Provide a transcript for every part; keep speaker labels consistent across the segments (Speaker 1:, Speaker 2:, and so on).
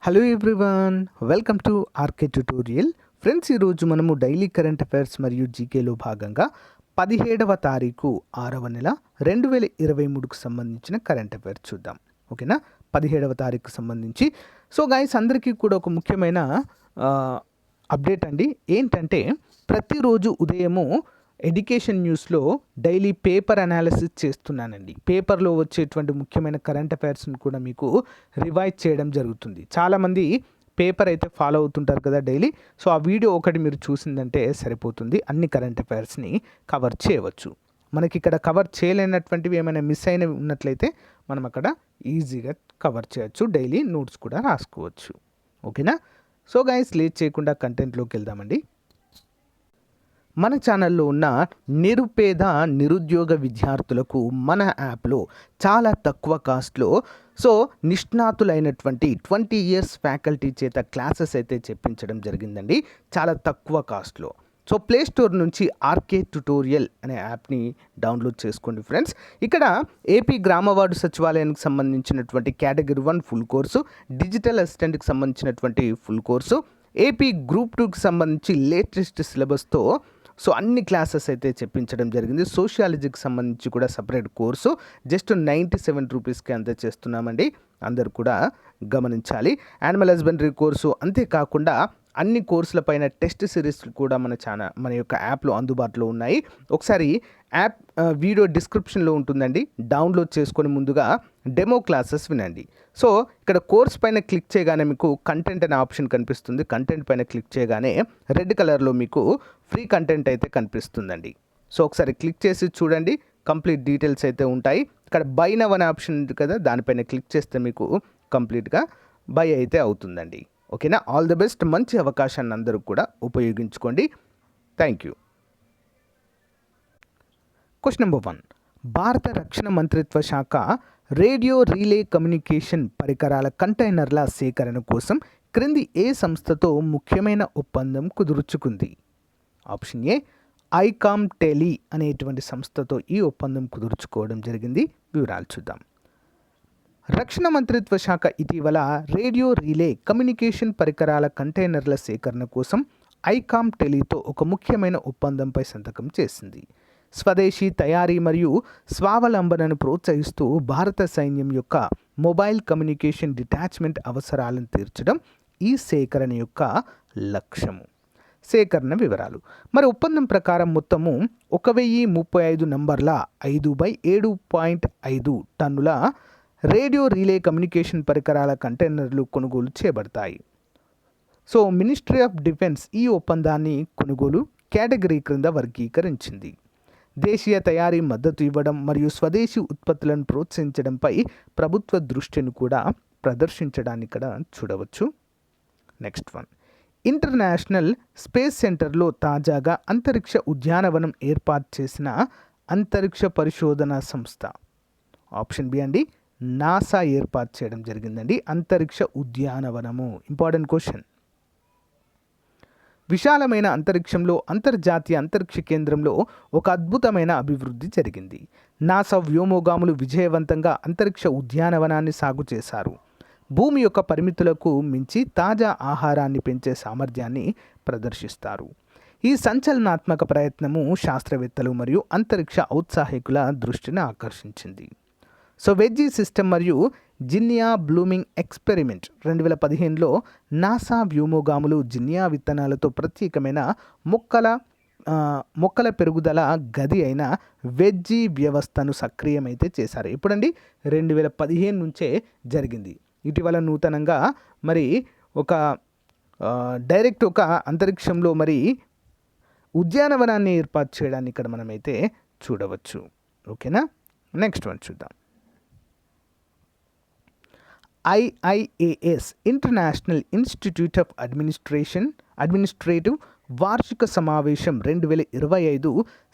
Speaker 1: Hello everyone, welcome to RK tutorial. Friends, ఈరోజు మనము daily current affairs మరియు జీకేలో భాగంగా 17వ తారీఖు 6వ నెల 2023కు సంబంధించిన కరెంట్ అఫైర్స్ చూద్దాం. ఓకేనా, 17వ తారీఖుకు సంబంధించి. సో గైస్, అందరికీ కూడా ఒక ముఖ్యమైన అప్డేట్ అండి. ఏంటంటే ప్రతిరోజు ఉదయము ఎడ్యుకేషన్ న్యూస్లో డైలీ పేపర్ అనాలిసిస్ చేస్తున్నానండి. పేపర్లో వచ్చేటువంటి ముఖ్యమైన కరెంట్ అఫైర్స్ని కూడా మీకు రివైజ్ చేయడం జరుగుతుంది. చాలామంది పేపర్ అయితే ఫాలో అవుతుంటారు కదా డైలీ. సో ఆ వీడియో ఒకటి మీరు చూసిందంటే సరిపోతుంది, అన్ని కరెంట్ అఫైర్స్ని కవర్ చేయవచ్చు. మనకి ఇక్కడ కవర్ చేయలేనటువంటివి ఏమైనా మిస్ అయినవి ఉన్నట్లయితే మనం అక్కడ ఈజీగా కవర్ చేయొచ్చు, డైలీ నోట్స్ కూడా రాసుకోవచ్చు. ఓకేనా. సో గైస్, లేట్ చేయకుండా కంటెంట్లోకి వెళ్దామండి. మన ఛానల్లో ఉన్న నిరుద్యోగ విద్యార్థులకు మన యాప్లో చాలా తక్కువ కాస్ట్లో నిష్ణాతులైనటువంటి 20 ఇయర్స్ ఫ్యాకల్టీ చేత క్లాసెస్ అయితే చెప్పించడం జరిగిందండి, చాలా తక్కువ కాస్ట్లో. సో ప్లే స్టోర్ నుంచి ఆర్కే ట్యుటోరియల్ అనే యాప్ని డౌన్లోడ్ చేసుకోండి ఫ్రెండ్స్. ఇక్కడ ఏపీ గ్రామవార్డు సచివాలయానికి సంబంధించినటువంటి కేటగిరీ 1 ఫుల్ కోర్సు, డిజిటల్ అసిస్టెంట్కి సంబంధించినటువంటి ఫుల్ కోర్సు, ఏపీ గ్రూప్ 2కి సంబంధించి లేటెస్ట్ సిలబస్తో అన్ని క్లాసెస్ అయితే చెప్పించడం జరిగింది. సోషియాలజీకి సంబంధించి కూడా సపరేట్ కోర్సు జస్ట్ 97 రూపీస్కి అంతే చేస్తున్నామండి, అందరు కూడా గమనించాలి. యానిమల్ హస్బెండరీ కోర్సు, అంతేకాకుండా అన్ని కోర్సులపైన టెస్ట్ సిరీస్లు కూడా మన యొక్క యాప్లో అందుబాటులో ఉన్నాయి. ఒకసారి యాప్ వీడియో డిస్క్రిప్షన్లో ఉంటుందండి, డౌన్లోడ్ చేసుకొని ముందుగా డెమో క్లాసెస్ వినండి. సో ఇక్కడ కోర్స్ పైన క్లిక్ చేయగానే మీకు కంటెంట్ అనే ఆప్షన్ కనిపిస్తుంది. కంటెంట్ పైన క్లిక్ చేయగానే రెడ్ కలర్లో మీకు ఫ్రీ కంటెంట్ అయితే కనిపిస్తుందండి. సో ఒకసారి క్లిక్ చేసి చూడండి, కంప్లీట్ డీటెయిల్స్ అయితే ఉంటాయి. ఇక్కడ బై నవ్ అనే ఆప్షన్ ఉంది కదా, దానిపైన క్లిక్ చేస్తే మీకు కంప్లీట్గా బై అయితే అవుతుందండి. ఓకేనా, ఆల్ ది బెస్ట్. మంచి అవకాశాన్ని అందరూ కూడా ఉపయోగించుకోండి. Thank you. Question number 1. భారత రక్షణ మంత్రిత్వ శాఖ రేడియో రీలే కమ్యూనికేషన్ పరికరాల కంటైనర్ల సేకరణ కోసం క్రింది ఏ సంస్థతో ముఖ్యమైన ఒప్పందం కుదుర్చుకుంది? ఆప్షన్ ఏ, ఐకామ్ టెలి అనేటువంటి సంస్థతో ఈ ఒప్పందం కుదుర్చుకోవడం జరిగింది. వివరాలు చూద్దాం. రక్షణ మంత్రిత్వ శాఖ ఇటీవల రేడియో రీలే కమ్యూనికేషన్ పరికరాల కంటైనర్ల సేకరణ కోసం ఐకామ్ టెలితో ఒక ముఖ్యమైన ఒప్పందంపై సంతకం చేసింది. స్వదేశీ తయారీ మరియు స్వావలంబనను ప్రోత్సహిస్తూ భారత సైన్యం యొక్క మొబైల్ కమ్యూనికేషన్ డిటాచ్మెంట్ అవసరాలను తీర్చడం ఈ సేకరణ యొక్క లక్ష్యము. సేకరణ వివరాలు. మరి ఒప్పందం ప్రకారం మొత్తము 1035 నంబర్ల 5/7.5 టన్నుల రేడియో రీలే కమ్యూనికేషన్ పరికరాల కంటైనర్లు కొనుగోలు చేయబడతాయి. సో మినిస్ట్రీ ఆఫ్ డిఫెన్స్ ఈ ఒప్పందాన్ని కొనుగోలు కేటగిరీ క్రింద వర్గీకరించింది. దేశీయ తయారీ మద్దతు ఇవ్వడం మరియు స్వదేశీ ఉత్పత్తులను ప్రోత్సహించడంపై ప్రభుత్వ దృష్టిని కూడా ప్రదర్శించడాన్ని ఇక్కడ చూడవచ్చు. Next one. ఇంటర్నేషనల్ స్పేస్ సెంటర్లో తాజాగా అంతరిక్ష ఉద్యానవనం ఏర్పాటు చేసిన అంతరిక్ష పరిశోధనా సంస్థ. ఆప్షన్ బి అండి, నాసా ఏర్పాటు చేయడం జరిగిందండి అంతరిక్ష ఉద్యానవనము. Important question. విశాలమైన అంతరిక్షంలో అంతర్జాతీయ అంతరిక్ష కేంద్రంలో ఒక అద్భుతమైన అభివృద్ధి జరిగింది. నాసా వ్యోమగాములు విజయవంతంగా అంతరిక్ష ఉద్యానవనాన్ని సాగు చేశారు. భూమి యొక్క పరిమితులకు మించి తాజా ఆహారాన్ని పెంచే సామర్థ్యాన్ని ప్రదర్శిస్తారు. ఈ సంచలనాత్మక ప్రయత్నము శాస్త్రవేత్తలు మరియు అంతరిక్ష ఔత్సాహికుల దృష్టిని ఆకర్షించింది. సో వెజ్జీ సిస్టమ్ మరియు జినియా బ్లూమింగ్ ఎక్స్పెరిమెంట్ 2015లో నాసా వ్యోమగాములు జినియా విత్తనాలతో ప్రత్యేకమైన మొక్కల పెరుగుదల గది అయిన వెజ్జీ వ్యవస్థను సక్రియమైతే చేశారు. ఎప్పుడండి? 2015 నుంచే జరిగింది. ఇటీవల నూతనంగా మరి డైరెక్ట్ ఒక అంతరిక్షంలో మరి ఉద్యానవనాన్ని ఏర్పాటు చేయడాన్ని ఇక్కడ మనమైతే చూడవచ్చు. ఓకేనా, నెక్స్ట్ వన్ చూద్దాం. IIAS international institute of administrative వార్షిక సమావేశం 2025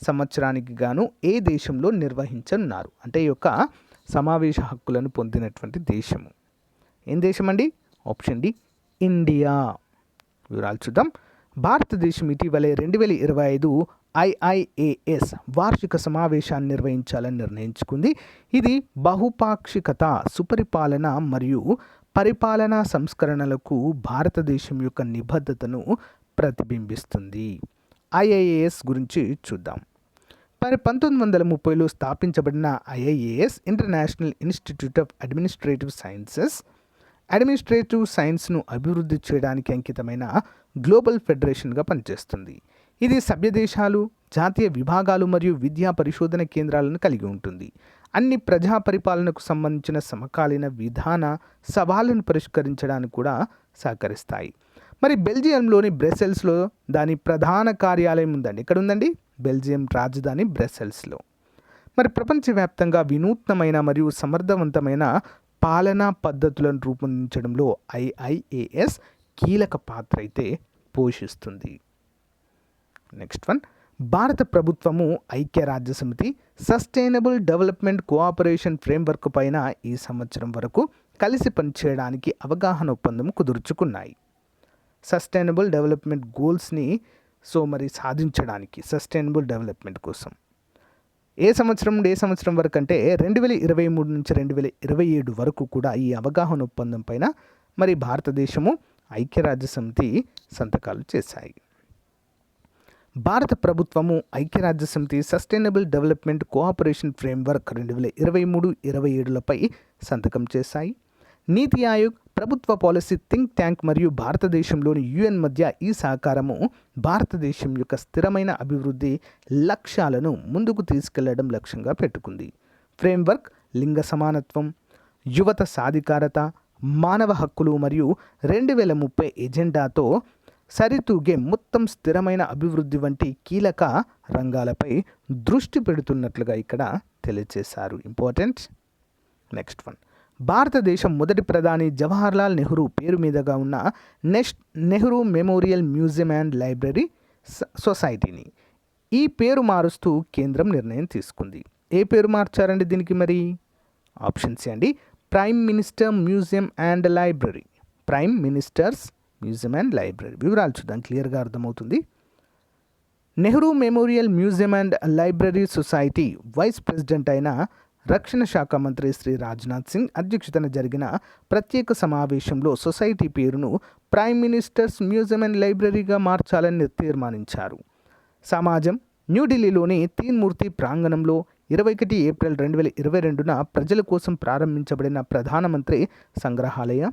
Speaker 1: సంవత్సరానికి గాను ఏ దేశంలో నిర్వహించనున్నారు? అంటే ఈ యొక్క సమావేశ హక్కులను పొందినటువంటి దేశము ఏం దేశం అండి? Option D, India. వివరాలు చూద్దాం. భారతదేశం ఇటీవలే 2025 ఐఐఏఎస్ వార్షిక సమావేశాన్ని నిర్వహించాలని నిర్ణయించుకుంది. ఇది బహుపాక్షికత, సుపరిపాలన మరియు పరిపాలనా సంస్కరణలకు భారతదేశం యొక్క నిబద్ధతను ప్రతిబింబిస్తుంది. ఐఐఏఎస్ గురించి చూద్దాం. మరి 1930లో స్థాపించబడిన ఐఐఏఎస్ ఇంటర్నేషనల్ ఇన్స్టిట్యూట్ ఆఫ్ అడ్మినిస్ట్రేటివ్ సైన్స్ను అభివృద్ధి చేయడానికి అంకితమైన గ్లోబల్ ఫెడరేషన్గా పనిచేస్తుంది. ఇది సభ్య దేశాలు, జాతీయ విభాగాలు మరియు విద్యా పరిశోధన కేంద్రాలను కలిగి ఉంటుంది. అన్ని ప్రజా పరిపాలనకు సంబంధించిన సమకాలీన విధాన సవాళ్లను పరిష్కరించడానికి కూడా సహకరిస్తాయి. మరి బెల్జియంలోని బ్రసెల్స్లో దాని ప్రధాన కార్యాలయం ఉందండి. ఎక్కడ ఉందండి? బెల్జియం రాజధాని బ్రసెల్స్లో. మరి ప్రపంచవ్యాప్తంగా వినూత్నమైన మరియు సమర్థవంతమైన పాలనా పద్ధతులను రూపొందించడంలో ఐఐఏఎస్ కీలక పాత్ర అయితే పోషిస్తుంది. నెక్స్ట్ వన్, భారత ప్రభుత్వము ఐక్యరాజ్యసమితి సస్టైనబుల్ డెవలప్మెంట్ కోఆపరేషన్ ఫ్రేమ్వర్క్ పైన ఈ సంవత్సరం వరకు కలిసి పనిచేయడానికి అవగాహన ఒప్పందం కుదుర్చుకున్నాయి. సస్టైనబుల్ డెవలప్మెంట్ గోల్స్ని సాధించడానికి సస్టైనబుల్ డెవలప్మెంట్ కోసం ఏ సంవత్సరం వరకు అంటే 2023 నుంచి 2027 వరకు కూడా ఈ అవగాహన ఒప్పందం పైన మరి భారతదేశము ఐక్యరాజ్యసమితి సంతకాలు చేశాయి. భారత ప్రభుత్వము ఐక్యరాజ్యసమితి సస్టైనబుల్ డెవలప్మెంట్ కోఆపరేషన్ ఫ్రేమ్వర్క్ 2023-27లపై సంతకం చేశాయి. నీతి ఆయోగ్, ప్రభుత్వ పాలసీ థింక్ ట్యాంక్ మరియు భారతదేశంలోని యుఎన్ మధ్య ఈ సహకారము భారతదేశం యొక్క స్థిరమైన అభివృద్ధి లక్ష్యాలను ముందుకు తీసుకెళ్లడం లక్ష్యంగా పెట్టుకుంది. ఫ్రేమ్వర్క్ లింగ సమానత్వం, యువత సాధికారత, మానవ హక్కులు మరియు 2030 ఎజెండాతో సరితూగే మొత్తం స్థిరమైన అభివృద్ధి వంటి కీలక రంగాలపై దృష్టి పెడుతున్నట్లుగా ఇక్కడ తెలియజేశారు. ఇంపార్టెంట్. నెక్స్ట్ వన్, భారతదేశం మొదటి ప్రధాని జవహర్లాల్ నెహ్రూ పేరు మీదుగా ఉన్న Nehru memorial museum and library సొసైటీని ఈ పేరు మారుస్తూ కేంద్రం నిర్ణయం తీసుకుంది. ఏ పేరు మార్చారండి దీనికి? మరి ఆప్షన్ సి అండి, prime minister museum and library. Prime minister's museum and library. వివరాలు చూద్దాం, క్లియర్గా అర్థమవుతుంది. Nehru memorial museum and library society vice president అయిన రక్షణ శాఖ మంత్రి శ్రీ రాజ్నాథ్ సింగ్ అధ్యక్షతన జరిగిన ప్రత్యేక సమావేశంలో సొసైటీ పేరును ప్రైమ్ మినిస్టర్స్ మ్యూజియం అండ్ లైబ్రరీగా మార్చాలని తీర్మానించారు. సమాజం న్యూఢిల్లీలోని తీన్మూర్తి ప్రాంగణంలో 21 ఏప్రిల్ 2022న ప్రజల కోసం ప్రారంభించబడిన ప్రధానమంత్రి సంగ్రహాలయ,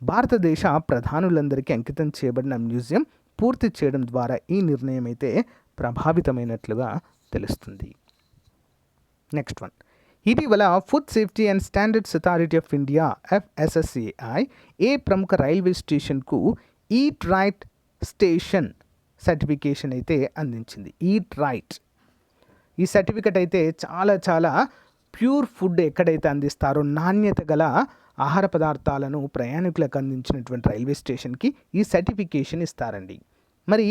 Speaker 1: భారతదేశ ప్రధానులందరికీ అంకితం చేయబడిన మ్యూజియం పూర్తి చేయడం ద్వారా ఈ నిర్ణయం అయితే ప్రభావితమైనట్లుగా తెలుస్తుంది. నెక్స్ట్ వన్, ఇటీవల food safety and standards authority of India FSSAI ఏ ప్రముఖ రైల్వే స్టేషన్కు ఈట్ రైట్ స్టేషన్ సర్టిఫికేషన్ అయితే అందించింది. ఈట్ రైట్ ఈ సర్టిఫికెట్ అయితే చాలా ప్యూర్ ఫుడ్ ఎక్కడైతే అందిస్తారో నాణ్యత గల ఆహార పదార్థాలను ప్రయాణికులకు అందించినటువంటి రైల్వే స్టేషన్కి ఈ సర్టిఫికేషన్ ఇస్తారండి. మరి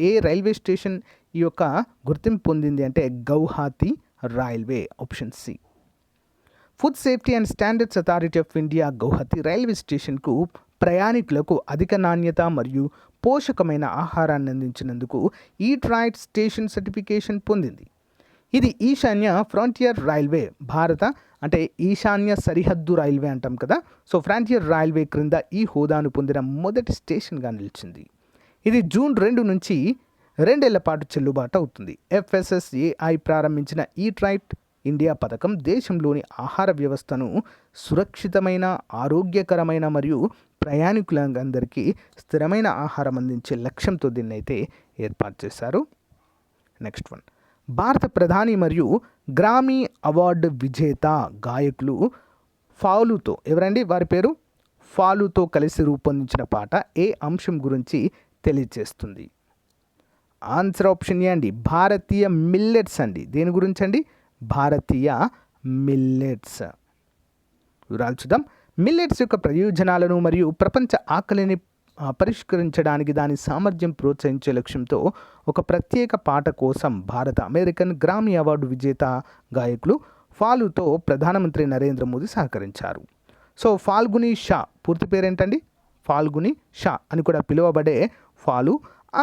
Speaker 1: ఏ రైల్వే స్టేషన్ ఈ యొక్క గుర్తింపు పొందింది అంటే Guwahati railway. Option C. Food safety and standards authority of India Guwahati railway స్టేషన్కు ప్రయాణికులకు అధిక నాణ్యత మరియు పోషకమైన ఆహారాన్ని అందించినందుకు ఈట్ రైట్ స్టేషన్ సర్టిఫికేషన్ పొందింది. ఇది ఈశాన్య ఫ్రాంటియర్ రైల్వే, భారత అంటే ఈశాన్య సరిహద్దు రైల్వే అంటాం కదా, సో ఫ్రాంటియర్ రైల్వే క్రింద ఈ హోదాను పొందిన మొదటి స్టేషన్గా నిలిచింది. ఇది జూన్ 2 నుంచి 2 ఏళ్ల పాటు చెల్లుబాటు అవుతుంది. FSSAI ప్రారంభించిన ఈట్ రైట్ ఇండియా పథకం దేశంలోని ఆహార వ్యవస్థను సురక్షితమైన, ఆరోగ్యకరమైన మరియు ప్రయాణికులందరికీ స్థిరమైన ఆహారం అందించే లక్ష్యంతో దీన్ని అయితే ఏర్పాటు చేశారు. నెక్స్ట్ వన్, భారత ప్రధాని మరియు గ్రామీ అవార్డు విజేత గాయకులు ఫాలుతో, ఎవరండి వారి పేరు? ఫాలుతో కలిసి రూపొందించిన పాట ఏ అంశం గురించి తెలియజేస్తుంది? ఆన్సర్ ఆప్షన్ ఏ అండి, భారతీయ మిల్లెట్స్ అండి. దేని గురించి అండి? భారతీయ మిల్లెట్స్. వివరాలు చూద్దాం. మిల్లెట్స్ యొక్క ప్రయోజనాలను మరియు ప్రపంచ ఆకలిని పరిష్కరించడానికి దాని సామర్థ్యం ప్రోత్సహించే లక్ష్యంతో ఒక ప్రత్యేక పాట కోసం భారత అమెరికన్ గ్రామీ అవార్డు విజేత గాయకులు ఫాలుతో ప్రధానమంత్రి నరేంద్ర మోదీ సహకరించారు. సో ఫాల్గుని షా పూర్తి పేరేంటండి? ఫాల్గుని షా అని కూడా పిలువబడే ఫాలు,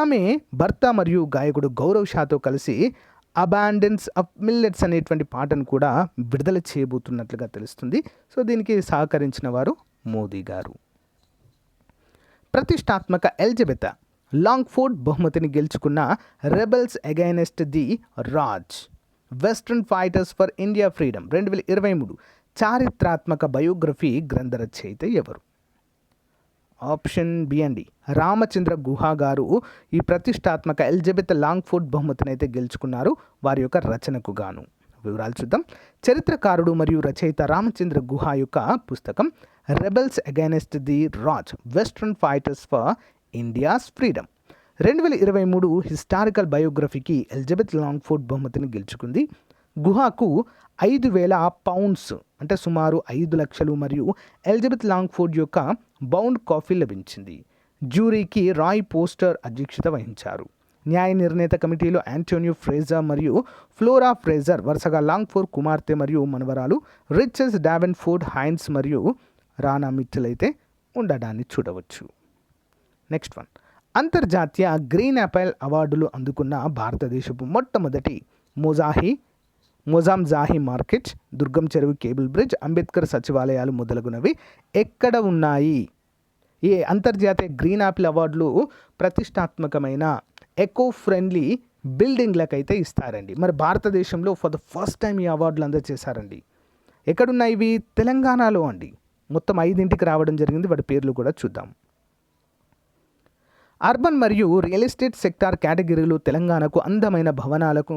Speaker 1: ఆమె భర్త మరియు గాయకుడు గౌరవ్ షాతో కలిసి అబాండెన్స్ ఆఫ్ మిల్లెట్స్ అనేటువంటి పాటను కూడా విడుదల చేయబోతున్నట్లుగా తెలుస్తుంది. సో దీనికి సహకరించిన వారు మోదీ గారు. ప్రతిష్టాత్మక ఎలిజబెత్ లాంగ్ఫోర్డ్ బహుమతిని గెలుచుకున్న rebels against the Raj western fighters for India freedom 2023 చారిత్రాత్మక బయోగ్రఫీ గ్రంథ రచయిత ఎవరు? ఆప్షన్ బి అండి, రామచంద్ర గుహ గారు ఈ ప్రతిష్టాత్మక ఎలిజబెత్ లాంగ్ఫోర్డ్ బహుమతిని అయితే గెలుచుకున్నారు వారి యొక్క రచనకు గాను. వివరాలు చూద్దాం. చరిత్రకారుడు మరియు రచయిత రామచంద్ర గుహ యొక్క పుస్తకం rebels against the Raj western fighters for India's freedom 2023 historical బయోగ్రఫీకి ఎలిజబెత్ లాంగ్ఫోర్డ్ బహుమతిని గెలుచుకుంది. గుహాకు 5,000 పౌండ్స్ అంటే సుమారు 5 లక్షలు మరియు ఎలిజబెత్ లాంగ్ఫోర్డ్ యొక్క బౌండ్ కాఫీ లభించింది. జ్యూరీకి రాయ్ పోస్టర్ అధ్యక్షత వహించారు. న్యాయ నిర్ణేత కమిటీలో యాంటోనియో ఫ్రేజర్ మరియు ఫ్లోరా ఫ్రేజర్ వరుసగా లాంగ్ఫోర్డ్ కుమార్తె మరియు మనవరాలు రిచెస్ డావెన్ఫోర్డ్ హైన్స్ మరియు రానా మిట్టల్ అయితే ఉండడాన్ని చూడవచ్చు. నెక్స్ట్ వన్, అంతర్జాతీయ గ్రీన్ యాపిల్ అవార్డులు అందుకున్న భారతదేశపు మొట్టమొదటి మొజాంజాహి మార్కెట్, దుర్గం చెరువు కేబుల్ బ్రిడ్జ్, అంబేద్కర్ సచివాలయాలు మొదలగునవి ఎక్కడ ఉన్నాయి? ఈ అంతర్జాతీయ గ్రీన్ యాపిల్ అవార్డులు ప్రతిష్టాత్మకమైన ఎకో ఫ్రెండ్లీ బిల్డింగ్లకైతే ఇస్తారండి. మరి భారతదేశంలో ఫర్ ద ఫస్ట్ టైం ఈ అవార్డులు అందజేశారండి. ఎక్కడున్నాయి ఇవి? తెలంగాణలో అండి. మొత్తం 5 రావడం జరిగింది. వాటి పేర్లు కూడా చూద్దాం. అర్బన్ మరియు రియల్ ఎస్టేట్ సెక్టార్ కేటగిరీలో తెలంగాణకు అందమైన భవనాలకు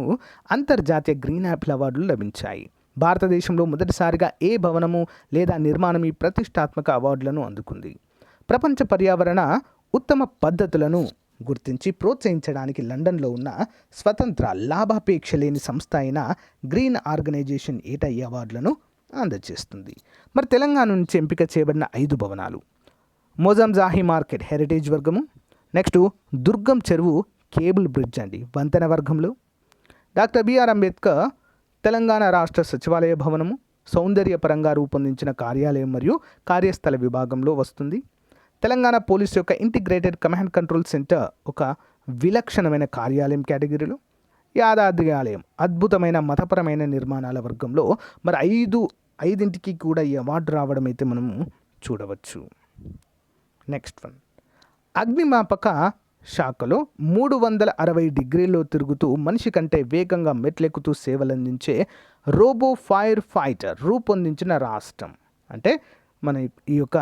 Speaker 1: అంతర్జాతీయ గ్రీన్ యాపిల్ అవార్డులు లభించాయి. భారతదేశంలో మొదటిసారిగా ఏ భవనము లేదా నిర్మాణం ఈ ప్రతిష్టాత్మక అవార్డులను అందుకుంది. ప్రపంచ పర్యావరణ ఉత్తమ పద్ధతులను గుర్తించి ప్రోత్సహించడానికి లండన్లో ఉన్న స్వతంత్ర లాభాపేక్ష లేని సంస్థ అయిన గ్రీన్ ఆర్గనైజేషన్ ఏటా ఈ అవార్డులను అందజేస్తుంది. మరి తెలంగాణ నుంచి ఎంపిక చేయబడిన 5 భవనాలు: మొజాంజాహి మార్కెట్ హెరిటేజ్ వర్గము, నెక్స్ట్ దుర్గం చెరువు కేబుల్ బ్రిడ్జ్ అండి వంతెన వర్గంలో, డాక్టర్ బిఆర్ అంబేద్కర్ తెలంగాణ రాష్ట్ర సచివాలయ భవనము సౌందర్యపరంగా రూపొందించిన కార్యాలయం మరియు కార్యస్థల విభాగంలో వస్తుంది. తెలంగాణ పోలీస్ యొక్క ఇంటిగ్రేటెడ్ కమాండ్ కంట్రోల్ సెంటర్ ఒక విలక్షణమైన కార్యాలయం కేటగిరీలో, యాదాద్రి ఆలయం అద్భుతమైన మతపరమైన నిర్మాణాల వర్గంలో. మరి 5 కూడా ఈ అవార్డు రావడం అయితే మనము చూడవచ్చు. నెక్స్ట్ వన్, అగ్నిమాపక శాఖలో 360 డిగ్రీల్లో తిరుగుతూ మనిషి కంటే వేగంగా మెట్లెక్కుతూ సేవలందించే రోబో ఫైర్ ఫైటర్ రూపొందించిన రాష్ట్రం. అంటే మన ఈ యొక్క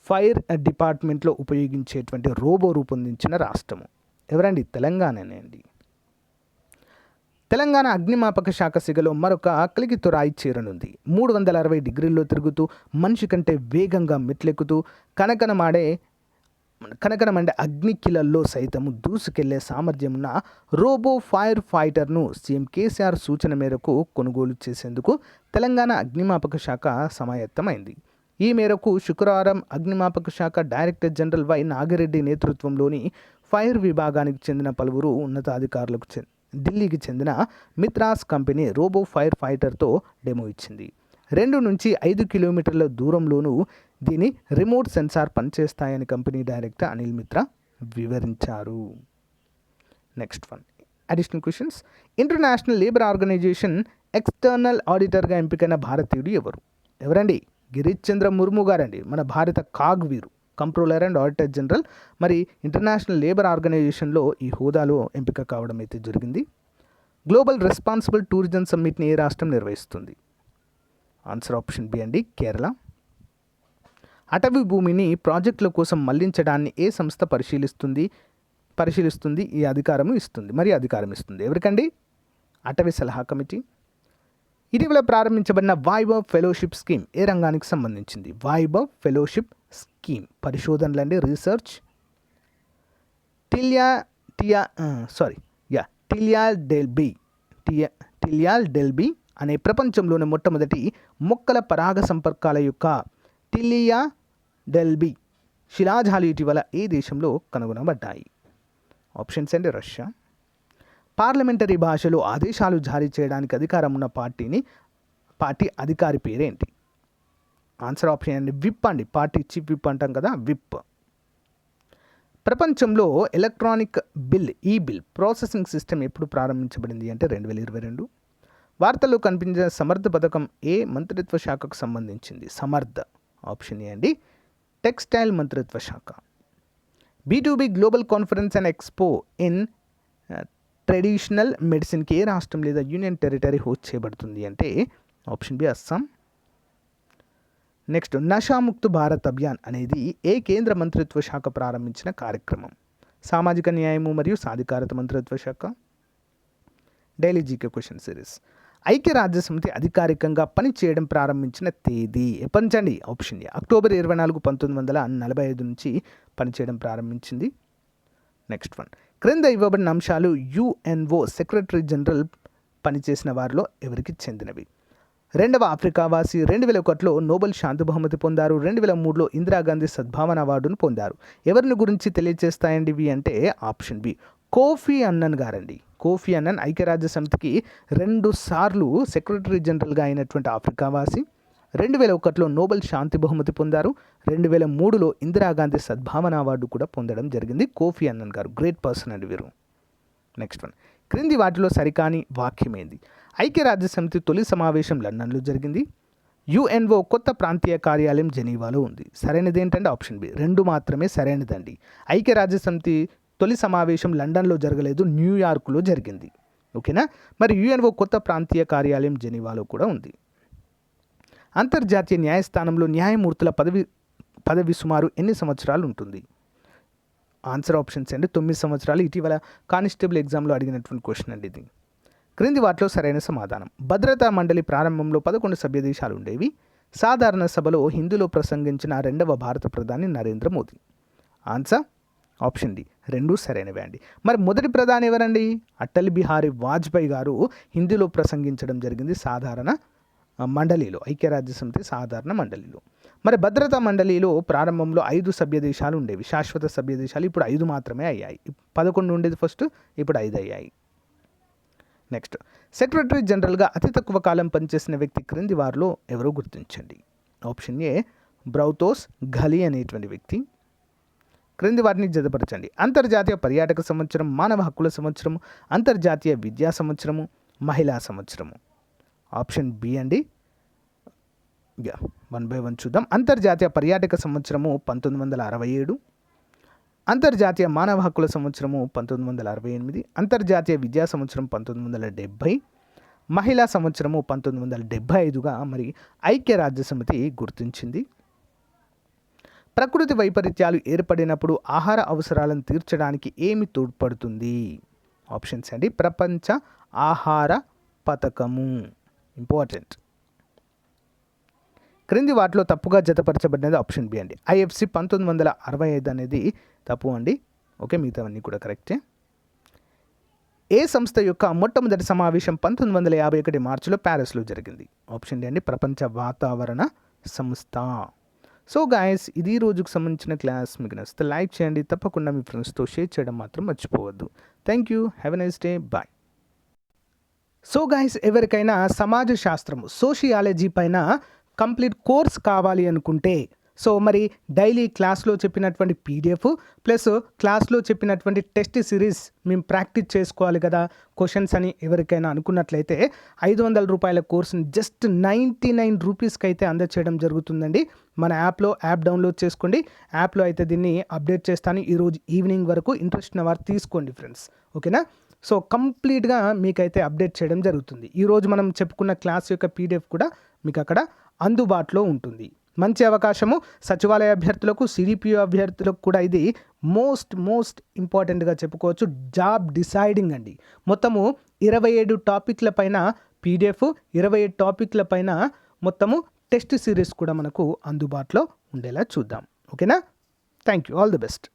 Speaker 1: ఫైర్ డిపార్ట్మెంట్లో ఉపయోగించేటువంటి రోబో రూపొందించిన రాష్ట్రము ఎవరండి? తెలంగాణనే అండి. తెలంగాణ అగ్నిమాపక శాఖ సిగలో మరొక కలిగితురాయి చేరనుంది. 360 డిగ్రీల్లో తిరుగుతూ మనిషి కంటే వేగంగా మెట్లెక్కుతూ కనకనమండే అగ్నికిలల్లో సైతము దూసుకెళ్లే సామర్థ్యం ఉన్న రోబో ఫైర్ ఫైటర్ను సీఎం కేసీఆర్ సూచన మేరకు కొనుగోలు చేసేందుకు తెలంగాణ అగ్నిమాపక శాఖ సమాయత్తమైంది. ఈ మేరకు శుక్రవారం అగ్నిమాపక శాఖ డైరెక్టర్ జనరల్ వై నాగిరెడ్డి నేతృత్వంలోని ఫైర్ విభాగానికి చెందిన పలువురు ఉన్నతాధికారులకు ఢిల్లీకి చెందిన మిత్రాస్ కంపెనీ రోబో ఫైర్ ఫైటర్తో డెమో ఇచ్చింది. 2 నుంచి 5 కిలోమీటర్ల దూరంలోనూ దీని రిమోట్ సెన్సార్ పనిచేస్తాయని కంపెనీ డైరెక్టర్ అనిల్ మిత్రా వివరించారు. Next one, additional questions. International labour organisation external ఆడిటర్గా ఎంపికైన భారతీయుడు ఎవరండి? గిరీష్ చంద్ర ముర్ము గారండి. మన భారత కాగ్ వీరు, కంట్రోలర్ అండ్ ఆడిటర్ జనరల్. మరి ఇంటర్నేషనల్ లేబర్ ఆర్గనైజేషన్లో ఈ హోదాలో ఎంపిక కావడం అయితే జరిగింది. గ్లోబల్ రెస్పాన్సిబుల్ టూరిజం సమ్మిట్ని ఏ రాష్ట్రం నిర్వహిస్తుంది? ఆన్సర్ ఆప్షన్ బి అండి, కేరళ. అటవీ భూమిని ప్రాజెక్టుల కోసం మళ్లించడాన్ని ఏ సంస్థ పరిశీలిస్తుంది ఈ అధికారం ఇస్తుంది? ఎవరికండి? అటవీ సలహా కమిటీ. ఇటీవల ప్రారంభించబడిన వైభవ్ ఫెలోషిప్ స్కీమ్ ఏ రంగానికి సంబంధించింది? వైభవ్ ఫెలోషిప్ స్కీమ్ పరిశోధనలండి, రీసెర్చ్. టిలియాల్ డెల్బీ అనే ప్రపంచంలోని మొట్టమొదటి మొక్కల పరాగ సంపర్కాల యొక్క టిలియా డెల్బీ శిలాజాలు ఇటీవల ఏ దేశంలో కనుగొనబడ్డాయి? ఆప్షన్స్ అండి, రష్యా. పార్లమెంటరీ భాషలో ఆదేశాలు జారీ చేయడానికి అధికారం ఉన్న పార్టీ అధికారి పేరేంటి? ఆన్సర్ ఆప్షన్ అండి, విప్ అండి. పార్టీ చీఫ్ విప్ అంటాం కదా, విప్. ప్రపంచంలో ఎలక్ట్రానిక్ ఈ బిల్ ప్రాసెసింగ్ సిస్టమ్ ఎప్పుడు ప్రారంభించబడింది అంటే 2022. వార్తల్లో కనిపించిన సమర్థ పథకం ఏ మంత్రిత్వ శాఖకు సంబంధించింది? సమర్థ. ఆప్షన్ ఏ అండి, టెక్స్టైల్ మంత్రిత్వ శాఖ. B2B global conference and expo in traditional మెడిసిన్కి ఏ రాష్ట్రం లేదా యూనియన్ టెరిటరీ హోస్ట్ చేయబడుతుంది అంటే option B Assam. Next, Nashamukt Bharat Abhiyan అనేది ఏ కేంద్ర మంత్రిత్వ శాఖ ప్రారంభించిన కార్యక్రమం? సామాజిక న్యాయము మరియు సాధికారత మంత్రిత్వ శాఖ. Daily GK question series. ఐక్యరాజ్యసమితి అధికారికంగా పనిచేయడం ప్రారంభించిన తేదీ ఎప్పటించండి? ఆప్షన్ ఏ అక్టోబర్ 24, 1945 నుంచి పనిచేయడం ప్రారంభించింది. నెక్స్ట్ వన్, క్రింద ఇవ్వబడిన అంశాలు యుఎన్ఓ సెక్రటరీ జనరల్ పనిచేసిన వారిలో ఎవరికి చెందినవి? రెండవ ఆఫ్రికా వాసి 2001లో నోబెల్ శాంతి బహుమతి పొందారు. 2003లో ఇందిరాగాంధీ సద్భావన అవార్డును పొందారు. ఎవరిని గురించి తెలియజేస్తాయండి ఇవి అంటే ఆప్షన్ బి కోఫీ అన్నన్ గారండి. కోఫీ అన్నన్ ఐక్యరాజ్య సమితికి 2 సార్లు సెక్రటరీ జనరల్గా అయినటువంటి ఆఫ్రికా వాసి. 2001లో నోబెల్ శాంతి బహుమతి పొందారు. 2003లో ఇందిరాగాంధీ సద్భావన అవార్డు కూడా పొందడం జరిగింది. కోఫీ అన్నన్ గారు గ్రేట్ పర్సన్ అండి వీరు. నెక్స్ట్ వన్, క్రింది వాటిలో సరికాని వాక్యమేంది? ఐక్యరాజ్య సమితి తొలి సమావేశం లండన్లో జరిగింది. యుఎన్ఓ కొత్త ప్రాంతీయ కార్యాలయం జెనీవాలో ఉంది. సరైనది ఏంటంటే ఆప్షన్ బి 2 మాత్రమే సరైనదండి. ఐక్యరాజ్య సమితి తొలి సమావేశం లండన్లో జరగలేదు, న్యూయార్క్లో జరిగింది. ఓకేనా. మరి యుఎన్ఓ కొత్త ప్రాంతీయ కార్యాలయం జెనీవాలో కూడా ఉంది. అంతర్జాతీయ న్యాయస్థానంలో న్యాయమూర్తుల పదవి సుమారు ఎన్ని సంవత్సరాలు ఉంటుంది? ఆన్సర్ ఆప్షన్స్ అండి 9 సంవత్సరాలు. ఇటీవల కానిస్టేబుల్ ఎగ్జామ్లో అడిగినటువంటి క్వశ్చన్ అండి ఇది. క్రింది వాటిలో సరైన సమాధానం. భద్రతా మండలి ప్రారంభంలో 11 సభ్య దేశాలు ఉండేవి. సాధారణ సభలో హిందీలో ప్రసంగించిన 2వ భారత ప్రధాని Narendra Modi. Answer option D 2 సరైనవే అండి. మరి మొదటి ప్రధాని ఎవరండి? అటల్ బిహారీ వాజ్పేయి గారు హిందీలో ప్రసంగించడం జరిగింది సాధారణ మండలిలో, ఐక్యరాజ్య సమితి సాధారణ మండలిలో. మరి భద్రతా మండలిలో ప్రారంభంలో 5 సభ్య దేశాలు ఉండేవి, శాశ్వత సభ్య దేశాలు. ఇప్పుడు 5 మాత్రమే అయ్యాయి. 11 ఉండేది ఫస్ట్, ఇప్పుడు 5 అయ్యాయి. నెక్స్ట్, సెక్రటరీ జనరల్గా అతి తక్కువ కాలం పనిచేసిన వ్యక్తి క్రింది వారిలో ఎవరో గుర్తించండి. ఆప్షన్ ఏ బ్రౌతోస్ ఘలి అనేటువంటి వ్యక్తి. క్రింది వాటిని జతపరచండి. అంతర్జాతీయ పర్యాటక సంవత్సరం, మానవ హక్కుల సంవత్సరం, అంతర్జాతీయ విద్యా సంవత్సరము, మహిళా సంవత్సరము. ఆప్షన్ బి అండి. 1 by 1 చూద్దాం. అంతర్జాతీయ పర్యాటక సంవత్సరము 1967, అంతర్జాతీయ మానవ హక్కుల సంవత్సరము 1968, అంతర్జాతీయ విద్యా సంవత్సరం 1970, మహిళా సంవత్సరము 1975గా మరి ఐక్యరాజ్య సమితి గుర్తించింది. ప్రకృతి వైపరీత్యాలు ఏర్పడినప్పుడు ఆహార అవసరాలను తీర్చడానికి ఏమి తోడ్పడుతుంది? ఆప్షన్స్ అండి. ప్రపంచ ఆహార పథకము ఇంపార్టెంట్. క్రింది వాటిలో తప్పుగా జతపరచబడినది ఆప్షన్ బి అండి. IFC 1965 అనేది తప్పు అండి. ఓకే, మిగతావన్నీ కూడా కరెక్టే. ఏ సంస్థ యొక్క మొట్టమొదటి సమావేశం 1951 మార్చిలో ప్యారిస్లో జరిగింది? ఆప్షన్ డి అండి. ప్రపంచ వాతావరణ సంస్థ. సో గాయస్, ఇది రోజుకు సంబంధించిన క్లాస్. మీకు నచ్చితే లైక్ చేయండి, తప్పకుండా మీ ఫ్రెండ్స్తో షేర్ చేయడం మాత్రం మర్చిపోవద్దు. Thank you, have a nice day, bye. So guys, ఎవరికైనా సమాజ శాస్త్రం సోషియాలజీ పైన కంప్లీట్ కోర్స్ కావాలి అనుకుంటే, సో మరి డైలీ క్లాస్లో చెప్పినటువంటి PDF ప్లస్ క్లాస్లో చెప్పినటువంటి టెస్ట్ సిరీస్ మేము ప్రాక్టీస్ చేసుకోవాలి కదా క్వశ్చన్స్ అని ఎవరికైనా అనుకున్నట్లయితే 500 రూపాయల కోర్సుని జస్ట్ 99 రూపీస్కి అయితే అందచేయడం జరుగుతుందండి. మన యాప్ డౌన్లోడ్ చేసుకోండి. యాప్లో అయితే దీన్ని అప్డేట్ చేస్తాను. ఈరోజు ఈవినింగ్ వరకు ఇంట్రెస్ట్ ఉన్న వారు తీసుకోండి ఫ్రెండ్స్. ఓకేనా. సో కంప్లీట్గా మీకైతే అప్డేట్ చేయడం జరుగుతుంది. ఈరోజు మనం చెప్పుకున్న క్లాస్ యొక్క PDF కూడా మీకు అక్కడ అందుబాటులో ఉంటుంది. మంచి అవకాశము సచివాలయ అభ్యర్థులకు, CDPO అభ్యర్థులకు కూడా ఇది మోస్ట్ ఇంపార్టెంట్గా చెప్పుకోవచ్చు. జాబ్ డిసైడింగ్ అండి. మొత్తము 27 టాపిక్ల పైన PDF, 27 టాపిక్ల పైన మొత్తము టెస్ట్ సిరీస్ కూడా మనకు అందుబాటులో ఉండేలా చూద్దాం. ఓకేనా. Thank you, all the best.